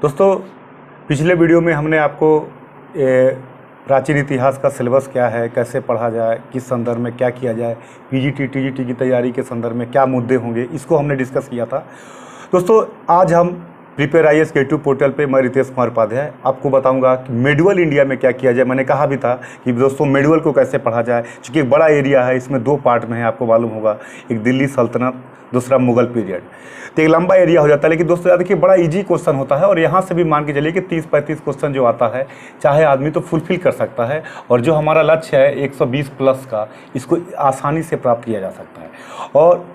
दोस्तों, पिछले वीडियो में हमने आपको प्राचीन इतिहास का सिलेबस क्या है, कैसे पढ़ा जाए, किस संदर्भ में क्या किया जाए, पीजीटी टीजीटी की तैयारी के संदर्भ में क्या मुद्दे होंगे, इसको हमने डिस्कस किया था। दोस्तों, आज हम प्रिपेयर आईएएस के यूट्यूब पोर्टल पे मैं रितेश कुमार उपाध्याय आपको बताऊंगा कि मेडुअल इंडिया में क्या किया जाए। मैंने कहा भी था कि दोस्तों मेडुअल को कैसे पढ़ा जाए, क्योंकि एक बड़ा एरिया है, इसमें दो पार्ट में है, आपको मालूम होगा, एक दिल्ली सल्तनत, दूसरा मुगल पीरियड। तो एक लंबा एरिया हो जाता है, लेकिन दोस्तों याद देखिए बड़ा इजी क्वेश्चन होता है और यहाँ से भी मान के चलिए कि 30-35 क्वेश्चन जो आता है चाहे आदमी तो फुलफिल कर सकता है, और जो हमारा लक्ष्य है 120 प्लस का, इसको आसानी से प्राप्त किया जा सकता है। और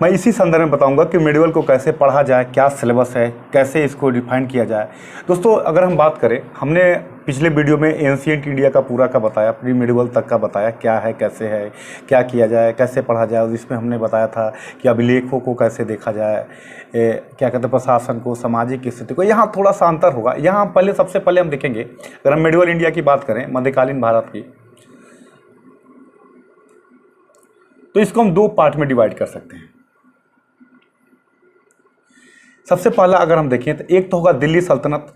मैं इसी संदर्भ में बताऊंगा कि मेडुअल को कैसे पढ़ा जाए, क्या सिलेबस है, कैसे इसको डिफाइन किया जाए। दोस्तों, अगर हम बात करें, हमने पिछले वीडियो में एंशिएंट इंडिया का पूरा का बताया, प्री मेडुअल तक का बताया, क्या है, कैसे है, क्या किया जाए, कैसे पढ़ा जाए। और इसमें हमने बताया था कि अभिलेखों को कैसे देखा जाए, क्या कहते हैं, प्रशासन को, सामाजिक स्थिति को। यहाँ थोड़ा सा अंतर होगा। यहाँ पहले सबसे पहले हम देखेंगे, अगर हम मेडुअल इंडिया की बात करें, मध्यकालीन भारत की, तो इसको हम दो पार्ट में डिवाइड कर सकते हैं। सबसे पहला अगर हम देखें तो एक तो होगा दिल्ली सल्तनत,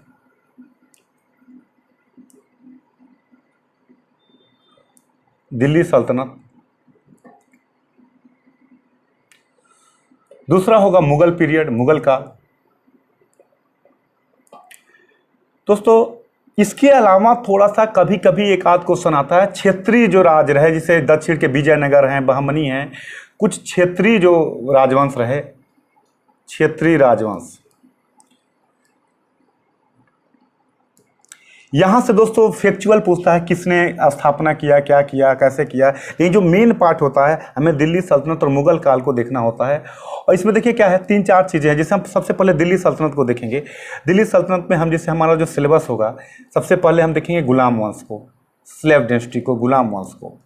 दूसरा होगा मुगल पीरियड, मुगल काल। दोस्तों, इसके अलावा थोड़ा सा कभी कभी एक आध क्वेश्चन आता है क्षेत्रीय जो राज रहे, जिसे दक्षिण के विजयनगर हैं, बहमनी हैं, कुछ क्षेत्रीय जो राजवंश रहे, क्षेत्रीय राजवंश। यहाँ से दोस्तों फैक्चुअल पूछता है, किसने स्थापना किया, क्या किया, कैसे किया। लेकिन जो मेन पार्ट होता है, हमें दिल्ली सल्तनत और मुगल काल को देखना होता है। और इसमें देखिए क्या है, 3-4 चीज़ें हैं। जैसे हम सबसे पहले दिल्ली सल्तनत को देखेंगे। दिल्ली सल्तनत में हम जैसे हमारा जो सिलेबस होगा, सबसे पहले हम देखेंगे गुलाम वंश को, स्लेव डायनेस्टी को, गुलाम वंश को।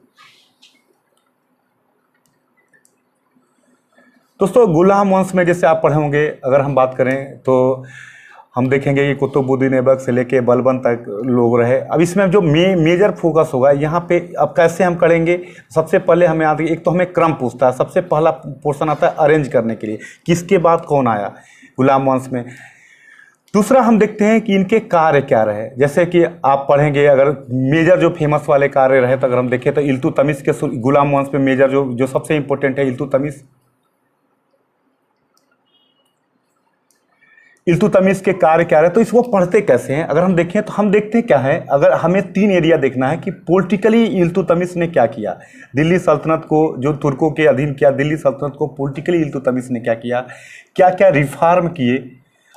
दोस्तों, गुलाम वंश में जैसे आप पढ़े होंगे, अगर हम बात करें तो हम देखेंगे कि कुतुबुद्दीन ऐबक से लेके बलबन तक लोग रहे। अब इसमें जो मेजर फोकस होगा यहाँ पे, अब कैसे हम करेंगे, सबसे पहले हमें याद, एक तो हमें क्रम पूछता है। सबसे पहला पोर्शन आता है अरेंज करने के लिए, किसके बाद कौन आया गुलाम वंश में। दूसरा हम देखते हैं कि इनके कार्य क्या रहे। जैसे कि आप पढ़ेंगे, अगर मेजर जो फेमस वाले कार्य रहे, तो अगर हम देखें तो इल्तुतमिश के गुलाम वंश में मेजर जो सबसे इंपॉर्टेंट है, इल्तुतमिश के कार्य क्या रहे। तो इसको पढ़ते कैसे हैं, अगर हम देखें तो हम देखते हैं क्या है, अगर हमें 3 एरिया देखना है कि पॉलिटिकली इल्तुतमिश ने क्या किया। दिल्ली सल्तनत को जो तुर्कों के अधीन किया, दिल्ली सल्तनत को पॉलिटिकली इल्तुतमिश ने क्या किया, क्या क्या रिफॉर्म किए,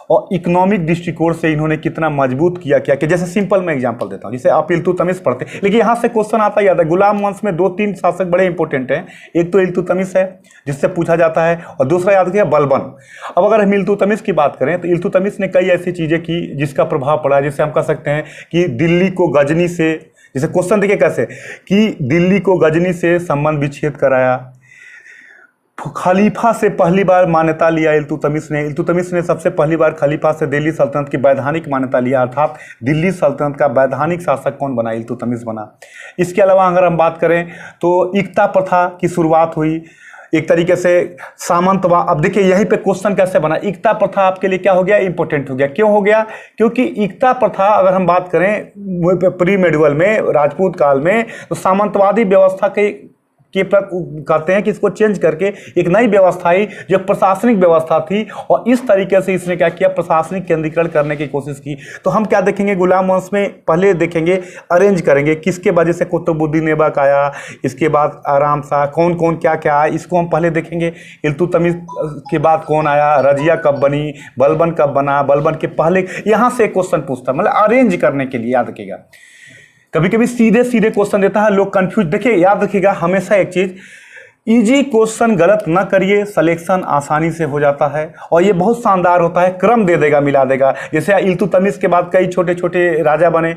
और इकोनॉमिक दृष्टिकोण से इन्होंने कितना मजबूत किया, क्या कि जैसे सिंपल मैं एग्जांपल देता हूं, जैसे आप इल्तुतमिश पढ़ते, लेकिन यहां से क्वेश्चन आता याद है, गुलाम वंश में 2-3 शासक बड़े इंपॉर्टेंट हैं। एक तो इल्तुतमिश है जिससे पूछा जाता है, और दूसरा याद किया बलबन। अब अगर हम इल्तुतमिश की बात करें तो इल्तुतमिश ने कई ऐसी चीजें की जिसका प्रभाव पड़ा, जैसे हम कह सकते हैं कि दिल्ली को गजनी से, जैसे क्वेश्चन देखिए कैसे, कि दिल्ली को गजनी से संबंध विच्छेद कराया, खलीफा से पहली बार मान्यता लिया इल्तुतमिश ने सबसे पहली बार खलीफा से दिल्ली सल्तनत की वैधानिक मान्यता लिया, अर्थात दिल्ली सल्तनत का वैधानिक शासक कौन बना, इल्तुतमिश बना। इसके अलावा अगर हम बात करें तो इक्ता प्रथा की शुरुआत हुई, एक तरीके से सामंतवाद। अब देखिए यहीं पे क्वेश्चन कैसे बना, इक्ता प्रथा आपके लिए क्या हो गया, इंपॉर्टेंट हो गया। क्यों हो गया, क्योंकि इक्ता प्रथा अगर हम बात करें प्री मेडुअल में, राजपूत काल में, तो सामंतवादी व्यवस्था के कहते हैं कि इसको चेंज करके एक नई व्यवस्था आई जो प्रशासनिक व्यवस्था थी, और इस तरीके से इसने क्या किया, प्रशासनिक केंद्रीकरण करने की कोशिश की। तो हम क्या देखेंगे, गुलाम वंश में पहले देखेंगे, अरेंज करेंगे किसके वजह से कुतुबुद्दीन ऐबक आया, इसके बाद आराम शाह, कौन कौन क्या क्या आया, इसको हम पहले देखेंगे। इल्तुतमिश के बाद कौन आया, रजिया कब बनी, बलबन कब बना, बलबन के पहले, यहां से क्वेश्चन पूछता, मतलब अरेंज करने के लिए। याद रखिएगा, कभी कभी सीधे सीधे क्वेश्चन देता है, लोग कंफ्यूज। देखिए याद रखिएगा हमेशा एक चीज, इजी क्वेश्चन गलत ना करिए, सिलेक्शन आसानी से हो जाता है, और ये बहुत शानदार होता है, क्रम दे देगा, मिला देगा। जैसे इल्तुतमिश के बाद कई छोटे छोटे राजा बने,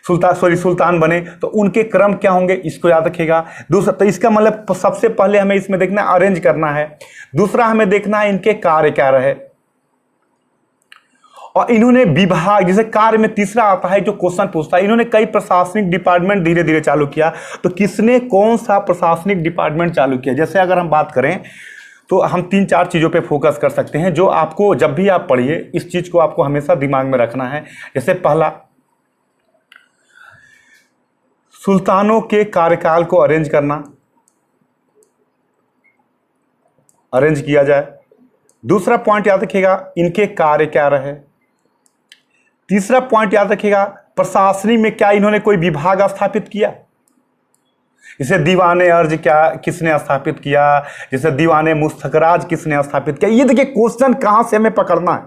सुल्तान बने, तो उनके क्रम क्या होंगे, इसको याद रखिएगा। दूसरा, तो इसका मतलब सबसे पहले हमें इसमें देखना, अरेंज करना है। दूसरा हमें देखना है इनके कार्य क्या रहे, और इन्होंने विभाग, जैसे कार्य में तीसरा आता है जो क्वेश्चन पूछता है, इन्होंने कई प्रशासनिक डिपार्टमेंट धीरे धीरे चालू किया। तो किसने कौन सा प्रशासनिक डिपार्टमेंट चालू किया, जैसे अगर हम बात करें तो हम 3-4 चीज़ों पे फोकस कर सकते हैं जो आपको जब भी आप पढ़िए इस चीज़ को आपको हमेशा दिमाग में रखना है। जैसे पहला, सुल्तानों के कार्यकाल को अरेंज करना, अरेंज किया जाए। दूसरा पॉइंट याद रखिएगा, इनके कार्य क्या रहे। तीसरा पॉइंट याद रखिएगा, प्रशासनिक में क्या इन्होंने कोई विभाग स्थापित किया। जैसे दीवाने अर्ज क्या किसने स्थापित किया, जैसे दीवाने मुस्तखराज किसने स्थापित किया। ये देखिए क्वेश्चन कहां से हमें पकड़ना है।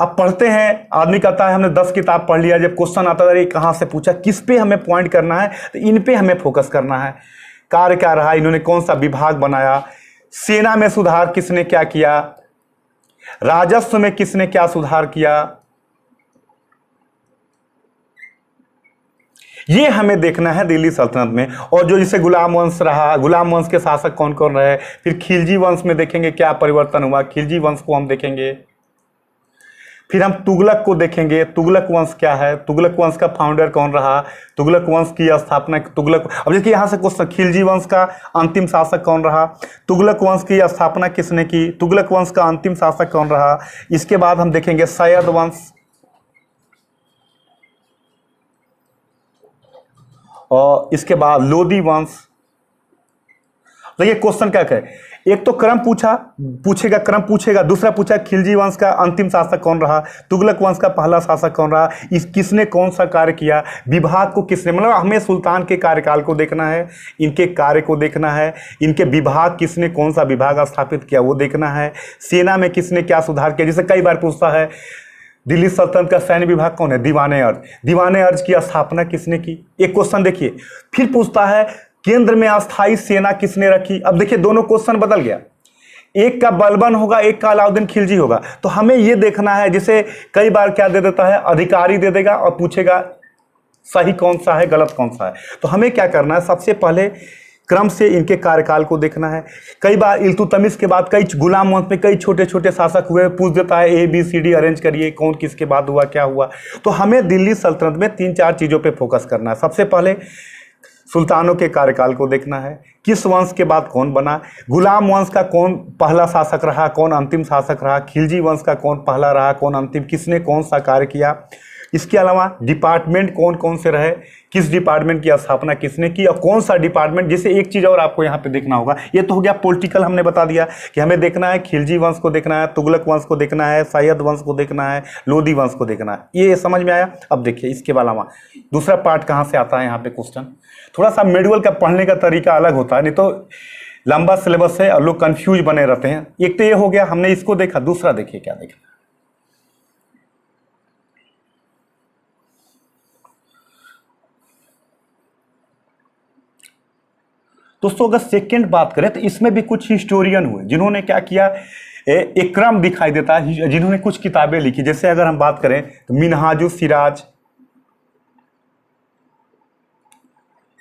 अब पढ़ते हैं, आदमी कहता है हमने 10 किताब पढ़ लिया, जब क्वेश्चन आता है कहां से पूछा, किस पे हमें पॉइंट करना है, तो इन पे हमें फोकस करना है। कार्य क्या रहा, इन्होंने कौन सा विभाग बनाया, सेना में सुधार किसने क्या किया, राजस्व में किसने क्या सुधार किया, ये हमें देखना है दिल्ली सल्तनत में। और जो जैसे गुलाम वंश रहा, गुलाम वंश के शासक कौन कौन रहे, फिर खिलजी वंश में देखेंगे क्या परिवर्तन हुआ, खिलजी वंश को हम देखेंगे। फिर हम तुगलक को देखेंगे, तुगलक वंश क्या है, तुगलक वंश का फाउंडर कौन रहा, तुगलक वंश की स्थापना, तुगलक, अब देखिए यहाँ से क्वेश्चन, खिलजी वंश का अंतिम शासक कौन रहा, तुगलक वंश की स्थापना किसने की, तुगलक वंश का अंतिम शासक कौन रहा। इसके बाद हम देखेंगे सैयद वंश, और इसके बाद लोदी वंश। देखिए क्वेश्चन क्या कहे, एक तो क्रम पूछेगा, दूसरा पूछा खिलजी वंश का अंतिम शासक कौन रहा, तुगलक वंश का पहला शासक कौन रहा, इस किसने कौन सा कार्य किया, विभाग को किसने, मतलब हमें सुल्तान के कार्यकाल को देखना है, इनके कार्य को देखना है, इनके विभाग किसने कौन सा विभाग स्थापित किया वो देखना है, सेना में किसने क्या सुधार किया। जैसे कई बार पूछता है दिल्ली सल्तनत का सैन्य विभाग कौन है, दीवाने अर्ज, दीवाने अर्ज की स्थापना किसने की, एक क्वेश्चन देखिए। फिर पूछता है केंद्र में अस्थायी सेना किसने रखी। अब देखिए दोनों क्वेश्चन बदल गया, एक का बलबन होगा, एक का अलाउद्दीन खिलजी होगा। तो हमें यह देखना है, जैसे कई बार क्या दे देता है, अधिकारी दे देगा और पूछेगा सही कौन सा है गलत कौन सा है। तो हमें क्या करना है, सबसे पहले क्रम से इनके कार्यकाल को देखना है। कई बार इल्तुतमिश के बाद कई गुलाम वंश में कई छोटे छोटे शासक हुए, पूछ देता है ABCD अरेंज करिए, कौन किसके बाद हुआ क्या हुआ। तो हमें दिल्ली सल्तनत में 3-4 चीज़ों पे फोकस करना है। सबसे पहले सुल्तानों के कार्यकाल को देखना है, किस वंश के बाद कौन बना, गुलाम वंश का कौन पहला शासक रहा, कौन अंतिम शासक रहा, खिलजी वंश का कौन पहला रहा, कौन अंतिम, किसने कौन सा कार्य किया। इसके अलावा डिपार्टमेंट कौन कौन से रहे, किस डिपार्टमेंट की स्थापना किसने की, और कौन सा डिपार्टमेंट। जैसे एक चीज़ और आपको यहाँ पे देखना होगा, ये तो हो गया पॉलिटिकल, हमने बता दिया कि हमें देखना है खिलजी वंश को देखना है, तुगलक वंश को देखना है, सैयद वंश को देखना है, लोदी वंश को देखना है। ये समझ में आया। अब देखिए इसके अलावा दूसरा पार्ट कहाँ से आता है यहाँ पे क्वेश्चन। थोड़ा सा मेडुअल का पढ़ने का तरीका अलग होता है, नहीं तो लंबा सिलेबस है और लोग कंफ्यूज बने रहते हैं। एक तो ये हो गया, हमने इसको देखा, दूसरा देखिए क्या देखा। दोस्तों अगर सेकंड बात करें तो इसमें भी कुछ हिस्टोरियन हुए जिन्होंने क्या किया, एक क्रम दिखाई देता है, जिन्होंने कुछ किताबें लिखी। जैसे अगर हम बात करें तो मिनहाजुल सिराज,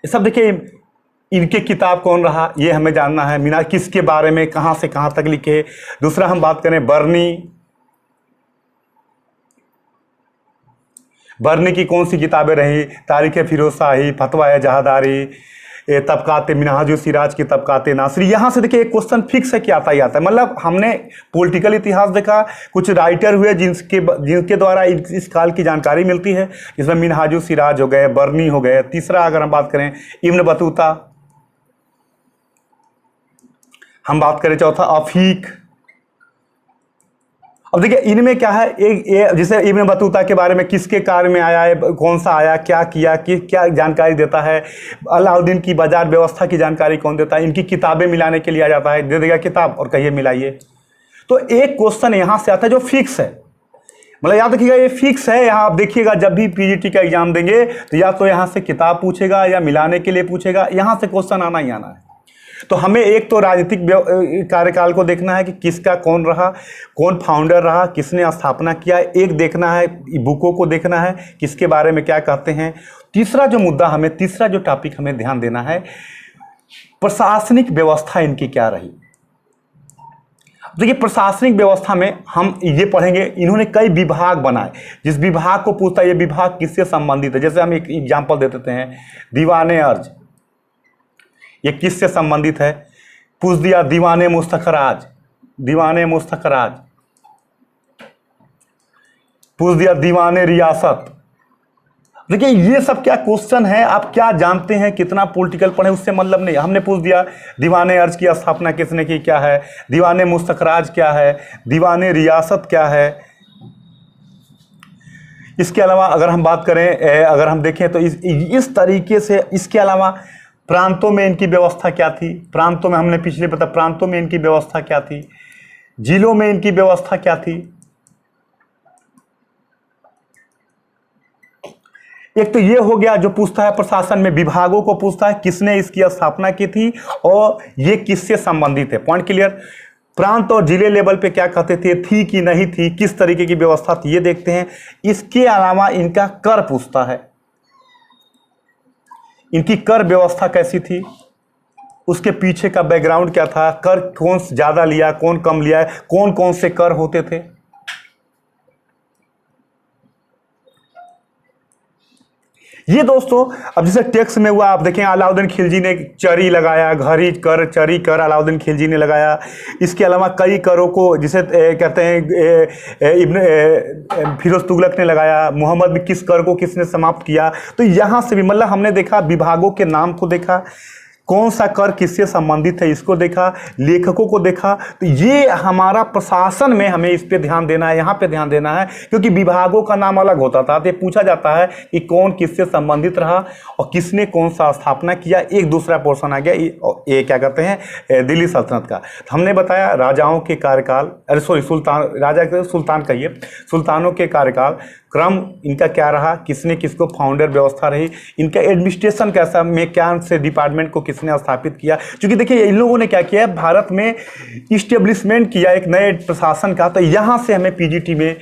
ये सब देखिए इनके किताब कौन रहा ये हमें जानना है, मीना किसके बारे में कहां से कहां तक लिखे। दूसरा हम बात करें बर्नी की कौन सी किताबें रही, तारीख फिरोज शाही, फतवा जहादारी, तबकाते मिनहाजुल सिराज की तबकाते नासरी। यहाँ से देखिए एक क्वेश्चन फिक्स है कि आता ही आता है। मतलब हमने पॉलिटिकल इतिहास देखा, कुछ राइटर हुए जिनके द्वारा इस काल की जानकारी मिलती है, जिसमें मिनहाजुल सिराज हो गए, बर्नी हो गए। तीसरा अगर हम बात करें इब्न बतूता, हम बात करें चौथा अफीक। अब देखिए इनमें क्या है, एक जैसे इब्न बतूता के बारे में किसके कार्य में आया है, कौन सा आया, क्या किया, क्या जानकारी देता है। अलाउद्दीन की बाजार व्यवस्था की जानकारी कौन देता है। इनकी किताबें मिलाने के लिए आ जाता है, दे देगा किताब और कहिए मिलाइए। तो एक क्वेश्चन यहाँ से आता है जो फिक्स है, मतलब याद रखिएगा ये फिक्स है। यहाँ आप देखिएगा जब भी PGT का एग्जाम देंगे तो या तो यहाँ से किताब पूछेगा या मिलाने के लिए पूछेगा, यहाँ से क्वेश्चन आना ही आना है। तो हमें एक तो राजनीतिक कार्यकाल को देखना है कि किसका कौन रहा, कौन फाउंडर रहा, किसने स्थापना किया। एक देखना है बुकों को देखना है किसके बारे में क्या कहते हैं। तीसरा जो मुद्दा हमें, तीसरा जो टॉपिक हमें ध्यान देना है, प्रशासनिक व्यवस्था इनकी क्या रही। देखिए प्रशासनिक व्यवस्था में हम ये पढ़ेंगे, इन्होंने कई विभाग बनाए। जिस विभाग को पूछता है ये विभाग किससे संबंधित है, जैसे हम एक एग्जाम्पल दे देते हैं, दीवाने अर्ज ये किससे संबंधित है। पूछ दिया दीवाने मुस्तखराज दीवाने मुस्तकराज, पूछ दिया दीवाने रियासत। देखिए ये सब क्या क्वेश्चन है, आप क्या जानते हैं, कितना पॉलिटिकल पढ़े उससे मतलब नहीं। हमने पूछ दिया दीवाने अर्ज की स्थापना किसने की, क्या है, दीवाने मुस्तकराज क्या है, दीवाने रियासत क्या है। इसके अलावा अगर हम बात करें, अगर हम देखें तो इस तरीके से, इसके अलावा प्रांतों में इनकी व्यवस्था क्या थी, प्रांतों में हमने पिछले पता, प्रांतों में इनकी व्यवस्था क्या थी, जिलों में इनकी व्यवस्था क्या थी। एक तो ये हो गया जो पूछता है प्रशासन में विभागों को पूछता है किसने इसकी स्थापना की थी और ये किससे संबंधित है। Point clear. प्रांत और जिले लेवल पे क्या कहते थे, थी कि नहीं थी, किस तरीके की व्यवस्था थी, ये देखते हैं। इसके अलावा इनका कर पूछता है, इनकी कर व्यवस्था कैसी थी, उसके पीछे का बैकग्राउंड क्या था, कर कौन ज्यादा लिया, कौन कम लिया, कौन कौन से कर होते थे। ये दोस्तों अब जैसे टैक्स में हुआ, आप देखें अलाउद्दीन खिलजी ने चरी लगाया, घरी कर, चरी कर अलाउद्दीन खिलजी ने लगाया। इसके अलावा कई करों को जिसे कहते हैं इब्न फिरोज तुगलक ने लगाया। मोहम्मद भी किस कर को किसने समाप्त किया। तो यहाँ से भी मतलब हमने देखा विभागों के नाम को देखा, कौन सा कर किससे संबंधित है इसको देखा, लेखकों को देखा। तो ये हमारा प्रशासन में हमें इस पे ध्यान देना है, यहाँ पे ध्यान देना है, क्योंकि विभागों का नाम अलग होता था। तो ये पूछा जाता है कि कौन किससे संबंधित रहा और किसने कौन सा स्थापना किया। एक दूसरा पोर्शन आ गया ये क्या कहते हैं दिल्ली सल्तनत का। तो हमने बताया राजाओं के कार्यकाल, अरे सॉरी सुल्तान, राजा के सुल्तान कहिए, सुल्तानों के कार्यकाल क्रम इनका क्या रहा, किसने किसको फाउंडर व्यवस्था रही, इनका एडमिनिस्ट्रेशन कैसा, में क्या से डिपार्टमेंट को किसने स्थापित किया। क्योंकि देखिए इन लोगों ने क्या किया है, भारत में इस्टेब्लिशमेंट किया एक नए प्रशासन का। तो यहाँ से हमें पीजीटी में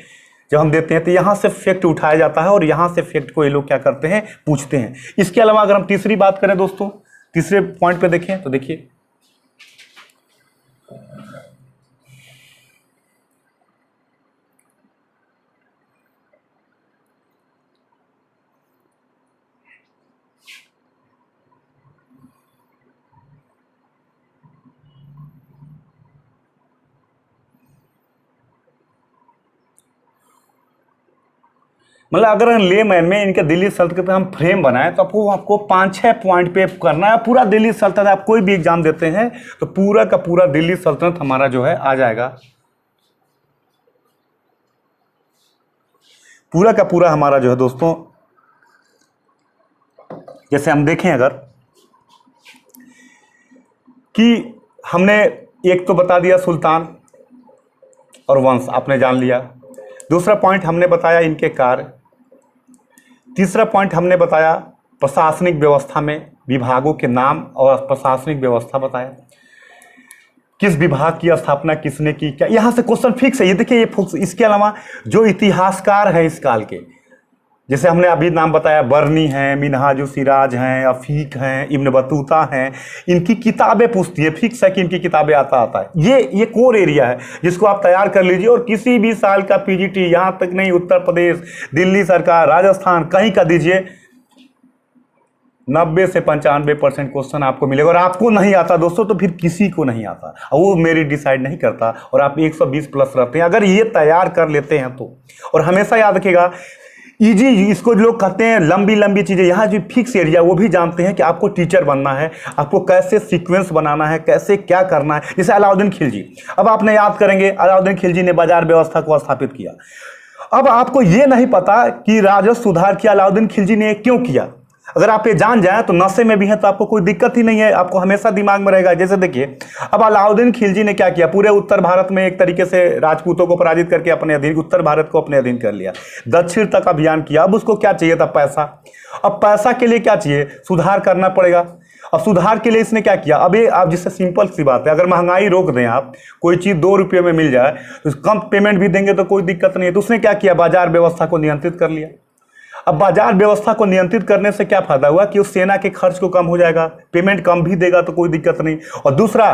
जब हम देते हैं तो यहाँ से फैक्ट उठाया जाता है और यहाँ से फैक्ट को ये लोग क्या करते हैं, पूछते हैं। इसके अलावा अगर हम तीसरी बात करें दोस्तों, तीसरे पॉइंट पे देखें तो देखिए मतलब अगर लेमैन में इनके दिल्ली सल्तनत का हम फ्रेम बनाए तो आपको 5-6 पॉइंट पे करना है पूरा दिल्ली सल्तनत। आप कोई भी एग्जाम देते हैं तो पूरा का पूरा दिल्ली सल्तनत हमारा जो है आ जाएगा, पूरा का पूरा हमारा जो है दोस्तों। जैसे हम देखें अगर कि हमने एक तो बता दिया सुल्तान और वंश आपने जान लिया, दूसरा पॉइंट हमने बताया इनके कार्य, तीसरा पॉइंट हमने बताया प्रशासनिक व्यवस्था में विभागों के नाम और प्रशासनिक व्यवस्था बताया, किस विभाग की स्थापना किसने की, क्या यहाँ से क्वेश्चन फिक्स है। ये देखिए ये इसके अलावा जो इतिहासकार है इस काल के, जैसे हमने अभी नाम बताया बर्नी हैं, मिनहाजुल सिराज हैं, अफीक हैं, इब्न बतूता हैं, इनकी किताबें पूछती है। फिक्स है कि इनकी किताबें आता है। ये कोर एरिया है जिसको आप तैयार कर लीजिए और किसी भी साल का पीजीटी, यहाँ तक नहीं उत्तर प्रदेश, दिल्ली सरकार, राजस्थान कहीं का दीजिए 90 से 95% क्वेश्चन आपको मिलेगा। और आपको नहीं आता दोस्तों तो फिर किसी को नहीं आता, वो मेरी डिसाइड नहीं करता और आप 120 प्लस रहते हैं अगर ये तैयार कर लेते हैं तो। और हमेशा याद रखिएगा इजी, इसको लोग कहते हैं लंबी लंबी चीज़ें, यहाँ जो फिक्स एरिया वो भी जानते हैं कि आपको टीचर बनना है, आपको कैसे सीक्वेंस बनाना है, कैसे क्या करना है। जैसे अलाउद्दीन खिलजी, अब आपने याद करेंगे अलाउद्दीन खिलजी ने बाजार व्यवस्था को स्थापित किया। अब आपको ये नहीं पता कि राजस्व सुधार किया अलाउद्दीन खिलजी ने क्यों किया। अगर आप ये जान जाए तो नशे में भी है तो आपको कोई दिक्कत ही नहीं है, आपको हमेशा दिमाग में रहेगा। जैसे देखिए अब अलाउद्दीन खिलजी ने क्या किया, पूरे उत्तर भारत में एक तरीके से राजपूतों को पराजित करके अपने अधीन, उत्तर भारत को अपने अधीन कर लिया, दक्षिण तक अभियान किया। अब उसको क्या चाहिए था, पैसा। अब पैसा के लिए क्या चाहिए, सुधार करना पड़ेगा। अब सुधार के लिए इसने क्या किया, अब ये आप जिससे सिंपल सी बात है, अगर महंगाई रोक दें, आप कोई चीज़ 2 रुपये में मिल जाए तो कम पेमेंट भी देंगे तो कोई दिक्कत नहीं है। तो उसने क्या किया, बाजार व्यवस्था को नियंत्रित कर लिया। अब बाजार व्यवस्था को नियंत्रित करने से क्या फायदा हुआ कि उस सेना के खर्च को कम हो जाएगा, पेमेंट कम भी देगा तो कोई दिक्कत नहीं। और दूसरा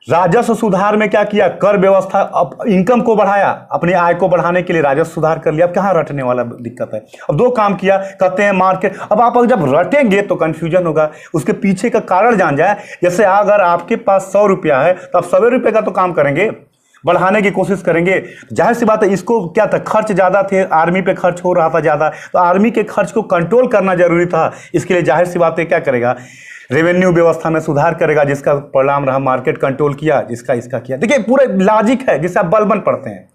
राजस्व सुधार में क्या किया, कर व्यवस्था, अब इनकम को बढ़ाया, अपनी आय को बढ़ाने के लिए राजस्व सुधार कर लिया। अब कहाँ रटने वाला दिक्कत है। अब 2 काम किया, कहते हैं मार्केट। अब आप जब रटेंगे तो कंफ्यूजन होगा, उसके पीछे का कारण जान जाए। जैसे अगर आपके पास 100 रुपया है तो आप 100 रुपये का तो काम करेंगे, बढ़ाने की कोशिश करेंगे। जाहिर सी बात है, इसको क्या था, खर्च ज़्यादा थे, आर्मी पे खर्च हो रहा था ज़्यादा, तो आर्मी के खर्च को कंट्रोल करना जरूरी था। इसके लिए जाहिर सी बात है क्या करेगा, रेवेन्यू व्यवस्था में सुधार करेगा, जिसका परिणाम रहा मार्केट कंट्रोल किया, जिसका इसका किया। देखिए पूरा लॉजिक है जिसे आप बलबन पढ़ते हैं।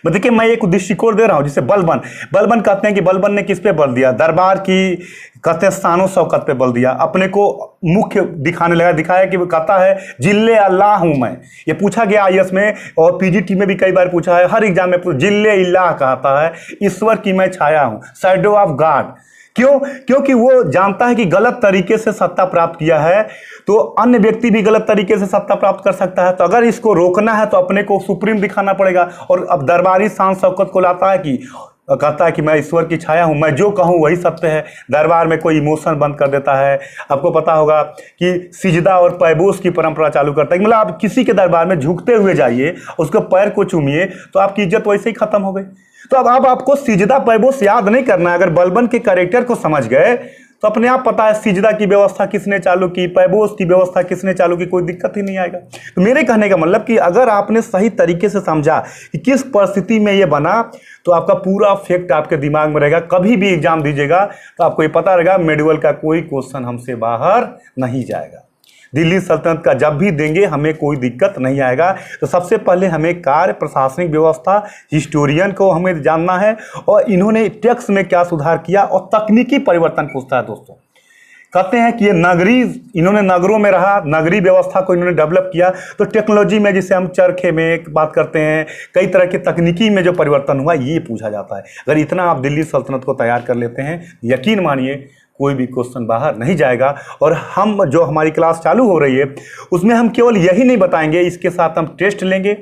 देखिए मैं एक दृष्टिकोण दे रहा हूं जिसे बलबन बलबन कहते हैं कि बलबन ने किस पे बल दिया, दरबार की कहते हैं शानो शौकत पे बल दिया, अपने को मुख्य दिखाने लगा, दिखाया कि वो कहता है जिल्ले अल्लाह हूं मैं। ये पूछा गया आईएएस में और पीजीटी में भी कई बार पूछा है, हर एग्जाम में जिल्ले इल्लाह कहता है, ईश्वर की मैं छाया हूं, शैडो ऑफ गॉड। क्यों? क्योंकि वो जानता है कि गलत तरीके से सत्ता प्राप्त किया है तो अन्य व्यक्ति भी गलत तरीके से सत्ता प्राप्त कर सकता है। तो अगर इसको रोकना है तो अपने को सुप्रीम दिखाना पड़ेगा। और अब दरबारी शान शौकत को लाता है कि कहता है कि मैं ईश्वर की छाया हूं, मैं जो कहूं वही सत्य है। दरबार में कोई इमोशन बंद कर देता है। आपको पता होगा कि सिजदा और पैबोस की परंपरा चालू करता है, मतलब आप किसी के दरबार में झुकते हुए जाइए, उसके पैर को चूमिए तो आपकी इज्जत वैसे ही खत्म हो गई। तो अब आपको सिजदा पैबोस याद नहीं करना है। अगर बलबन के कैरेक्टर को समझ गए तो अपने आप पता है सिजदा की व्यवस्था किसने चालू की, पैबोस की व्यवस्था किसने चालू की, कोई दिक्कत ही नहीं आएगा। तो मेरे कहने का मतलब कि अगर आपने सही तरीके से समझा कि किस परिस्थिति में ये बना तो आपका पूरा फैक्ट आपके दिमाग में रहेगा। कभी भी एग्जाम दीजिएगा तो आपको ये पता रहेगा मेडिवल का कोई क्वेश्चन हमसे बाहर नहीं जाएगा। दिल्ली सल्तनत का जब भी देंगे हमें कोई दिक्कत नहीं आएगा। तो सबसे पहले हमें कार्य प्रशासनिक व्यवस्था हिस्टोरियन को हमें जानना है और इन्होंने टैक्स में क्या सुधार किया और तकनीकी परिवर्तन पूछता है। दोस्तों कहते हैं कि ये नगरी, इन्होंने नगरों में रहा, नगरी व्यवस्था को इन्होंने डेवलप किया। तो टेक्नोलॉजी में जिसे हम चरखे में बात करते हैं, कई तरह की तकनीकी में जो परिवर्तन हुआ ये पूछा जाता है। अगर इतना आप दिल्ली सल्तनत को तैयार कर लेते हैं, यकीन मानिए कोई भी क्वेश्चन बाहर नहीं जाएगा। और हम जो हमारी क्लास चालू हो रही है उसमें हम केवल यही नहीं बताएंगे, इसके साथ हम टेस्ट लेंगे,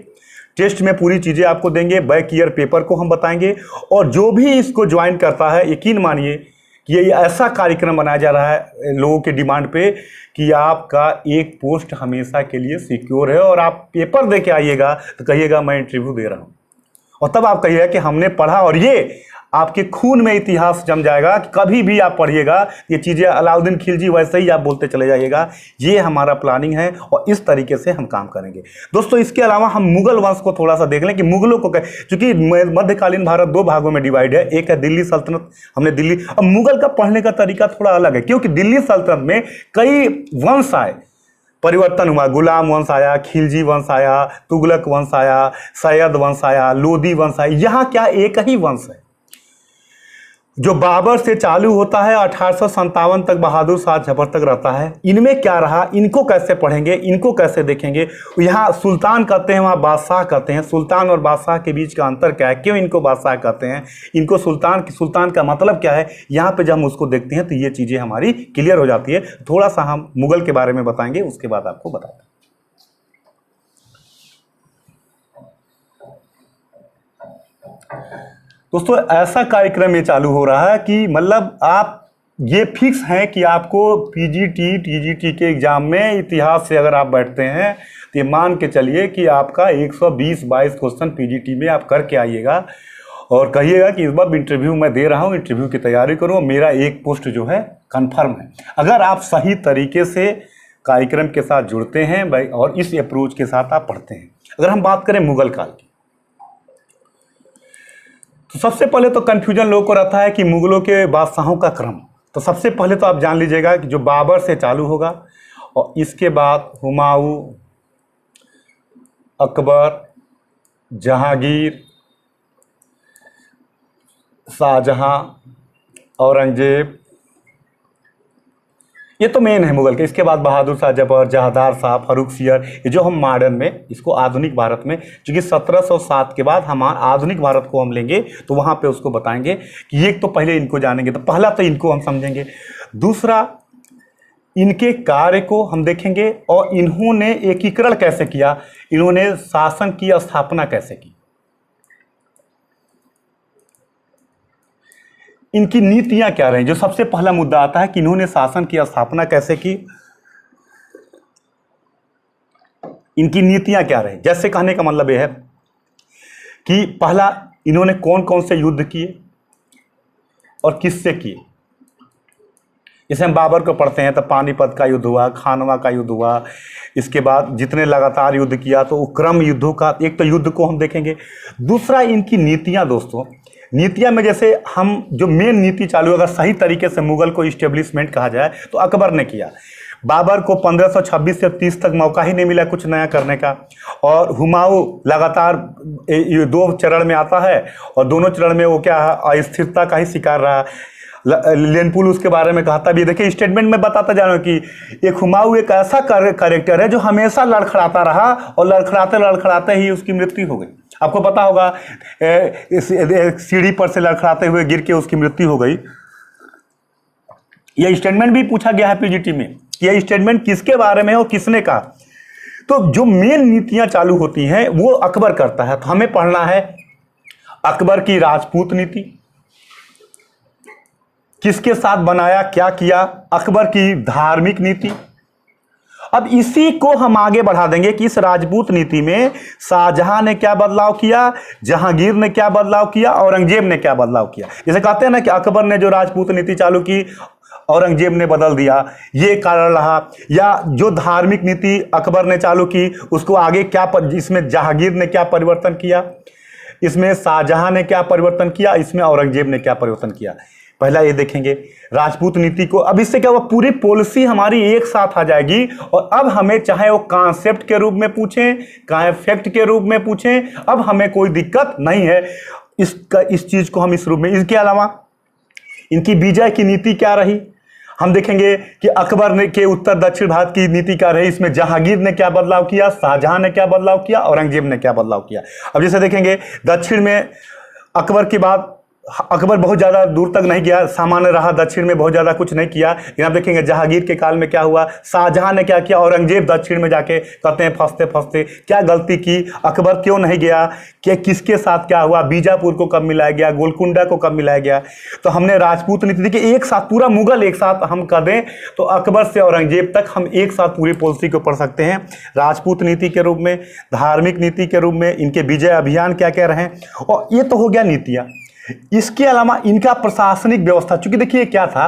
टेस्ट में पूरी चीज़ें आपको देंगे, बैक ईयर पेपर को हम बताएंगे। और जो भी इसको ज्वाइन करता है यकीन मानिए कि ये ऐसा कार्यक्रम बनाया जा रहा है लोगों के डिमांड पे कि आपका एक पोस्ट हमेशा के लिए सिक्योर है। और आप पेपर दे के आइएगा तो कहिएगा मैं इंटरव्यू दे रहा हूँ, और तब आप कहिएगा कि हमने पढ़ा। और ये आपके खून में इतिहास जम जाएगा कि कभी भी आप पढ़िएगा ये चीज़ें अलाउद्दीन खिलजी वैसे ही आप बोलते चले जाइएगा। ये हमारा प्लानिंग है और इस तरीके से हम काम करेंगे। दोस्तों इसके अलावा हम मुगल वंश को थोड़ा सा देख लें कि मुगलों को, चूंकि मध्यकालीन भारत दो भागों में डिवाइड है, एक है दिल्ली सल्तनत, हमने दिल्ली। अब मुगल का पढ़ने का तरीका थोड़ा अलग है क्योंकि दिल्ली सल्तनत में कई वंश आए, परिवर्तन हुआ, गुलाम वंश आया, खिलजी वंश आया, तुगलक वंश आया, सैयद वंश आया, लोदी वंश आया। यहाँ क्या एक ही वंश है जो बाबर से चालू होता है, 1857 तक बहादुर शाह जफर तक रहता है। इनमें क्या रहा, इनको कैसे पढ़ेंगे, इनको कैसे देखेंगे। यहाँ सुल्तान कहते हैं, वहाँ बादशाह कहते हैं। सुल्तान और बादशाह के बीच का अंतर क्या है, क्यों इनको बादशाह कहते हैं, इनको सुल्तान का मतलब क्या है, यहाँ पे जब हम उसको देखते हैं तो ये चीज़ें हमारी क्लियर हो जाती है। थोड़ा सा हम मुगल के बारे में बताएंगे, उसके बाद आपको बताते हैं। दोस्तों ऐसा कार्यक्रम ये चालू हो रहा है कि मतलब आप ये फिक्स हैं कि आपको पीजीटी टीजीटी के एग्जाम में इतिहास से अगर आप बैठते हैं तो ये मान के चलिए कि आपका 120-22 क्वेश्चन पीजीटी में आप करके आइएगा और कहिएगा कि इस बार इंटरव्यू मैं दे रहा हूँ, इंटरव्यू की तैयारी करूँ, मेरा एक पोस्ट जो है कन्फर्म है। अगर आप सही तरीके से कार्यक्रम के साथ जुड़ते हैं भाई और इस अप्रोच के साथ आप पढ़ते हैं। अगर हम बात करें मुगल काल की तो सबसे पहले तो कंफ्यूजन लोगों को रहता है कि मुगलों के बादशाहों का क्रम। तो सबसे पहले तो आप जान लीजिएगा कि जो बाबर से चालू होगा और इसके बाद हुमायूं, अकबर, जहांगीर, शाहजहां, औरंगजेब, ये तो मेन है मुगल के। इसके बाद बहादुर शाह जफर, जहादार शाह, फर्रुखसियर, ये जो हम मॉडर्न में इसको आधुनिक भारत में, क्योंकि 1707 के बाद हम आधुनिक भारत को हम लेंगे तो वहाँ पे उसको बताएंगे कि ये तो पहले इनको जानेंगे। तो पहला तो इनको हम समझेंगे, दूसरा इनके कार्य को हम देखेंगे और इन्होंने एकीकरण कैसे किया, इन्होंने शासन की स्थापना कैसे की, इनकी नीतियां क्या रही। जो सबसे पहला मुद्दा आता है कि इन्होंने शासन की स्थापना कैसे की, इनकी नीतियां क्या रही। जैसे कहने का मतलब यह है कि पहला इन्होंने कौन कौन से युद्ध किए और किससे किए, जैसे हम बाबर को पढ़ते हैं तो पानीपत का युद्ध हुआ, खानवा का युद्ध हुआ, इसके बाद जितने लगातार युद्ध किया, तो वो क्रम युद्धों का एक तो युद्ध को हम देखेंगे। दूसरा इनकी नीतियां दोस्तों, नीतियां में जैसे हम जो मेन नीति चालू, अगर सही तरीके से मुगल को इस्टेब्लिशमेंट कहा जाए तो अकबर ने किया। बाबर को 1526 से 30 तक मौका ही नहीं मिला कुछ नया करने का, और हुमायूं लगातार ये 2 चरण में आता है और दोनों चरण में वो क्या है, अस्थिरता का ही शिकार रहा। लेनपुल उसके बारे में कहता भी, देखिए स्टेटमेंट में बताता जा रहा हूँ कि एक हुमायूं एक ऐसा कैरेक्टर है जो हमेशा लड़खड़ाता रहा और लड़खड़ाते लड़खड़ाते ही उसकी मृत्यु हो गई। आपको पता होगा सीढ़ी पर से लड़खड़ाते हुए गिर के उसकी मृत्यु हो गई। यह स्टेटमेंट भी पूछा गया है पीजीटी में, यह स्टेटमेंट किसके बारे में और किसने कहा। तो जो मेन नीतियां चालू होती हैं वो अकबर करता है। तो हमें पढ़ना है अकबर की राजपूत नीति, किसके साथ बनाया, क्या किया, अकबर की धार्मिक नीति। अब इसी को हम आगे बढ़ा देंगे कि इस राजपूत नीति में शाहजहां ने क्या बदलाव किया, जहांगीर ने क्या बदलाव किया, औरंगजेब ने क्या बदलाव किया। जैसे कहते हैं ना कि अकबर ने जो राजपूत नीति चालू की औरंगजेब ने बदल दिया, ये कारण रहा। या जो धार्मिक नीति अकबर ने चालू की उसको आगे क्या इसमें जहांगीर ने क्या परिवर्तन किया, इसमें शाहजहां ने क्या परिवर्तन किया, इसमें औरंगजेब ने क्या परिवर्तन किया। पहला ये देखेंगे राजपूत नीति को। अब इससे क्या हुआ, पूरी पॉलिसी हमारी एक साथ आ जाएगी। और अब हमें चाहे वो कॉन्सेप्ट के रूप में पूछें, चाहे फैक्ट के रूप में पूछें, अब हमें कोई दिक्कत नहीं है इस चीज को हम इस रूप में। इसके अलावा इनकी विजय की नीति क्या रही, हम देखेंगे कि अकबर ने के उत्तर दक्षिण भारत की नीति क्या रही, इसमें जहांगीर ने क्या बदलाव किया, शाहजहां ने क्या बदलाव किया, औरंगजेब ने क्या बदलाव किया। अब जैसे देखेंगे दक्षिण में अकबर के बाद अकबर बहुत ज़्यादा दूर तक नहीं गया, सामान्य रहा, दक्षिण में बहुत ज़्यादा कुछ नहीं किया। लेकिन आप देखेंगे जहांगीर के काल में क्या हुआ, शाहजहां ने क्या किया, औरंगजेब दक्षिण में जाके कहते हैं फंसते फंसते क्या गलती की, अकबर क्यों नहीं गया, कि किसके साथ क्या हुआ, बीजापुर को कब मिलाया गया, गोलकुंडा को कब मिलाया गया। तो हमने राजपूत नीति देखिए एक साथ, पूरा मुगल एक साथ हम कर दें तो अकबर से औरंगजेब तक हम एक साथ पूरी पॉलिसी को पढ़ सकते हैं। राजपूत नीति के रूप में, धार्मिक नीति के रूप में, इनके विजय अभियान क्या क्या रहे, और ये तो हो गया नीतियाँ। इसके अलावा इनका प्रशासनिक व्यवस्था, चूंकि देखिए क्या था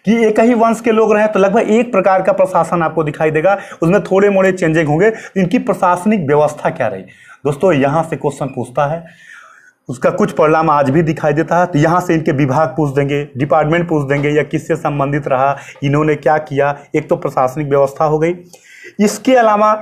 कि एक ही वंश के लोग रहे तो लगभग एक प्रकार का प्रशासन आपको दिखाई देगा, उसमें थोड़े मोड़े चेंजिंग होंगे। इनकी प्रशासनिक व्यवस्था क्या रही दोस्तों, यहां से क्वेश्चन पूछता है, उसका कुछ परिणाम आज भी दिखाई देता है। तो यहां से इनके विभाग पूछ देंगे, डिपार्टमेंट पूछ देंगे, या किससे संबंधित रहा, इन्होंने क्या किया। एक तो प्रशासनिक व्यवस्था हो गई। इसके अलावा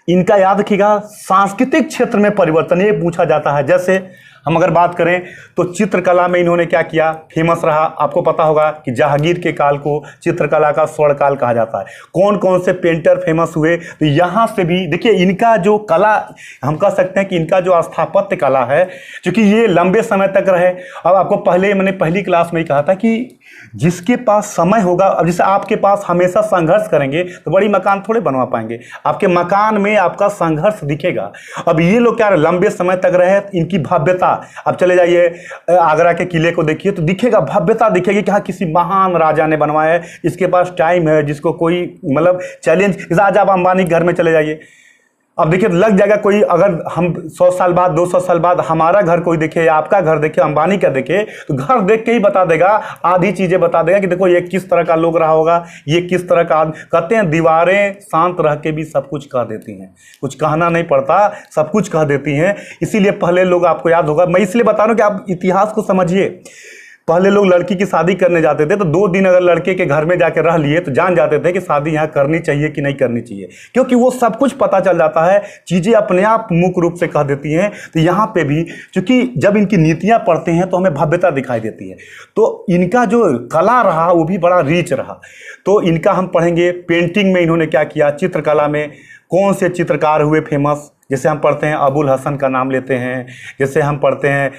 इनका याद रखिएगा सांस्कृतिक क्षेत्र में परिवर्तन, ये पूछा जाता है। जैसे हम अगर बात करें तो चित्रकला में इन्होंने क्या किया, फेमस रहा। आपको पता होगा कि जहांगीर के काल को चित्रकला का स्वर्ण काल कहा जाता है। कौन कौन से पेंटर फेमस हुए, तो यहाँ से भी देखिए इनका जो कला, हम कह सकते हैं कि इनका जो स्थापत्य कला है, क्योंकि ये लंबे समय तक रहे। अब आपको पहले मैंने पहली क्लास में ही कहा था कि जिसके पास समय होगा, अब जैसे आपके पास हमेशा संघर्ष करेंगे तो बड़ी मकान थोड़े बनवा पाएंगे, आपके मकान में आपका संघर्ष दिखेगा। अब ये लोग क्या लंबे समय तक रहे, इनकी भव्यता, अब चले जाइए आगरा के किले को देखिए तो दिखेगा, भव्यता दिखेगी कि हाँ किसी महान राजा ने बनवाया है, इसके पास टाइम है, जिसको कोई मतलब चैलेंज। आज आप अंबानी के घर में चले जाइए, अब देखिए लग जाएगा कोई, अगर हम 100 साल बाद 200 साल बाद हमारा घर कोई देखे या आपका घर देखे, अंबानी का देखे, तो घर देख के ही बता देगा, आधी चीजें बता देगा कि देखो ये किस तरह का लोग रहा होगा, ये किस तरह का। कहते हैं दीवारें शांत रह के भी सब कुछ कह देती हैं, कुछ कहना नहीं पड़ता, सब कुछ कह देती हैं। इसीलिए पहले लोग, आपको याद होगा, मैं इसलिए बता रहा हूं कि आप इतिहास को समझिए। पहले लोग लड़की की शादी करने जाते थे तो 2 दिन अगर लड़के के घर में जाकर रह लिए तो जान जाते थे कि शादी यहाँ करनी चाहिए कि नहीं करनी चाहिए, क्योंकि वो सब कुछ पता चल जाता है, चीज़ें अपने आप मुख्य रूप से कह देती हैं। तो यहाँ पे भी चूंकि जब इनकी नीतियाँ पढ़ते हैं तो हमें भव्यता दिखाई देती है। तो इनका जो कला रहा वो भी बड़ा रीच रहा। तो इनका हम पढ़ेंगे पेंटिंग में इन्होंने क्या किया, चित्रकला में कौन से चित्रकार हुए फेमस। जैसे हम पढ़ते हैं अबुल हसन का नाम लेते हैं, जैसे हम पढ़ते हैं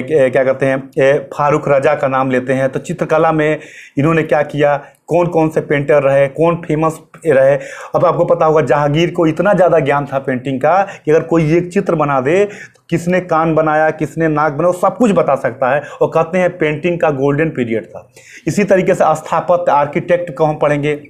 क्या कहते हैं फारूक रजा का नाम लेते हैं। तो चित्रकला में इन्होंने क्या किया, कौन कौन से पेंटर रहे, कौन फेमस रहे। अब आपको पता होगा जहांगीर को इतना ज़्यादा ज्ञान था पेंटिंग का कि अगर कोई एक चित्र बना दे तो किसने कान बनाया, किसने नाक बनाया, सब कुछ बता सकता है। और कहते हैं पेंटिंग का गोल्डन पीरियड था। इसी तरीके से स्थापत्य, आर्किटेक्ट को हम पढ़ेंगे।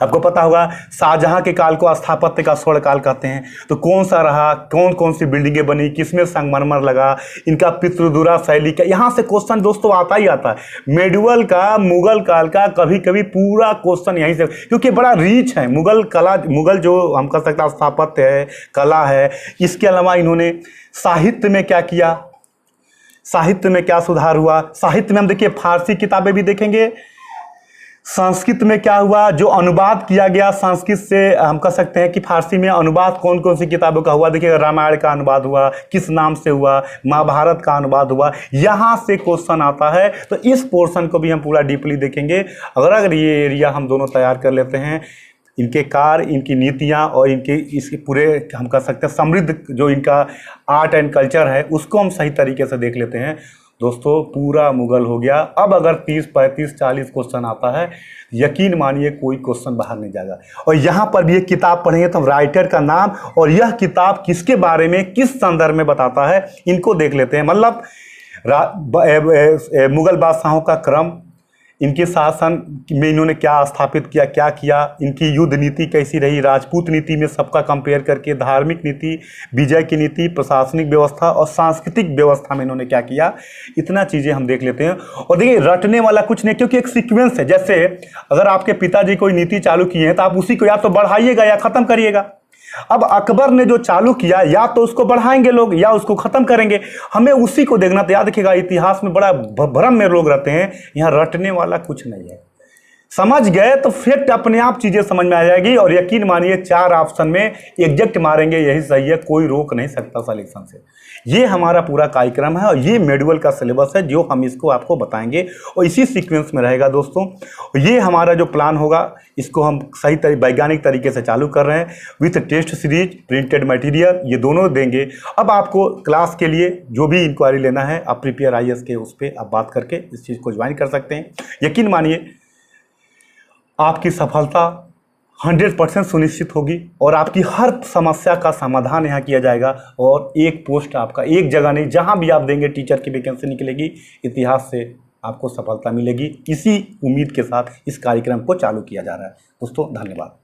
आपको पता होगा शाहजहां के काल को स्थापत्य का स्वर्ण काल कहते हैं। तो कौन सा रहा, कौन कौन सी बिल्डिंगें बनी, किसमें संगमरमर लगा, इनका पितृदुरा शैली का, यहाँ से क्वेश्चन दोस्तों आता ही आता है। मेडुअल का, मुगल काल का, कभी कभी पूरा क्वेश्चन यहीं से, क्योंकि बड़ा रीच है मुगल कला, मुगल जो हम कह सकते हैं स्थापत्य है, कला है। इसके अलावा इन्होंने साहित्य में क्या किया, साहित्य में क्या सुधार हुआ। साहित्य में हम देखिए फारसी किताबें भी देखेंगे। संस्कृत में क्या हुआ, जो अनुवाद किया गया संस्कृत से, हम कह सकते हैं कि फारसी में अनुवाद कौन कौन सी किताबों का हुआ। देखिए रामायण का अनुवाद हुआ, किस नाम से हुआ, महाभारत का अनुवाद हुआ, यहाँ से क्वेश्चन आता है। तो इस पोर्शन को भी हम पूरा डीपली देखेंगे। अगर ये एरिया हम दोनों तैयार कर लेते हैं, इनके कार्य, इनकी नीतियाँ और इनके इसके पूरे हम कह सकते हैं समृद्ध जो इनका आर्ट एंड कल्चर है, उसको हम सही तरीके से देख लेते हैं दोस्तों, पूरा मुगल हो गया। अब अगर 30, 35, 40 क्वेश्चन आता है, यकीन मानिए कोई क्वेश्चन बाहर नहीं जाएगा। और यहाँ पर भी एक किताब पढ़ेंगे तो हम राइटर का नाम और यह किताब किसके बारे में, किस संदर्भ में बताता है, इनको देख लेते हैं। मतलब मुगल बादशाहों का क्रम, इनके शासन में इन्होंने क्या स्थापित किया, क्या किया, इनकी युद्ध नीति कैसी रही, राजपूत नीति में सबका कंपेयर करके, धार्मिक नीति, विजय की नीति, प्रशासनिक व्यवस्था और सांस्कृतिक व्यवस्था में इन्होंने क्या किया, इतना चीज़ें हम देख लेते हैं। और देखिए रटने वाला कुछ नहीं, क्योंकि एक सीक्वेंस है। जैसे अगर आपके पिताजी कोई नीति चालू किए हैं तो आप उसी को या तो बढ़ाइएगा या ख़त्म करिएगा। अब अकबर ने जो चालू किया, या तो उसको बढ़ाएंगे लोग या उसको खत्म करेंगे, हमें उसी को देखना। तो याद रखिएगा, इतिहास में बड़ा भ्रम में लोग रहते हैं, यहाँ रटने वाला कुछ नहीं है। समझ गए तो फिर अपने आप चीजें समझ में आ जाएगी। और यकीन मानिए 4 ऑप्शन में एग्जैक्ट मारेंगे, यही सही है, कोई रोक नहीं सकता सिलेक्शन से। ये हमारा पूरा कार्यक्रम है और ये मेडुअल का सिलेबस है जो हम इसको आपको बताएंगे और इसी सीक्वेंस में रहेगा दोस्तों। ये हमारा जो प्लान होगा, इसको हम सही वैज्ञानिक तरीके से चालू कर रहे हैं with test series, printed material, ये दोनों देंगे। अब आपको क्लास के लिए जो भी इंक्वायरी लेना है, आप प्रिपेयर IAS के उस पर आप बात करके इस चीज़ को ज्वाइन कर सकते हैं। यकीन मानिए आपकी सफलता 100% सुनिश्चित होगी और आपकी हर समस्या का समाधान यहाँ किया जाएगा। और एक पोस्ट आपका एक जगह नहीं, जहाँ भी आप देंगे टीचर की वैकेंसी निकलेगी, इतिहास से आपको सफलता मिलेगी। इसी उम्मीद के साथ इस कार्यक्रम को चालू किया जा रहा है दोस्तों। धन्यवाद।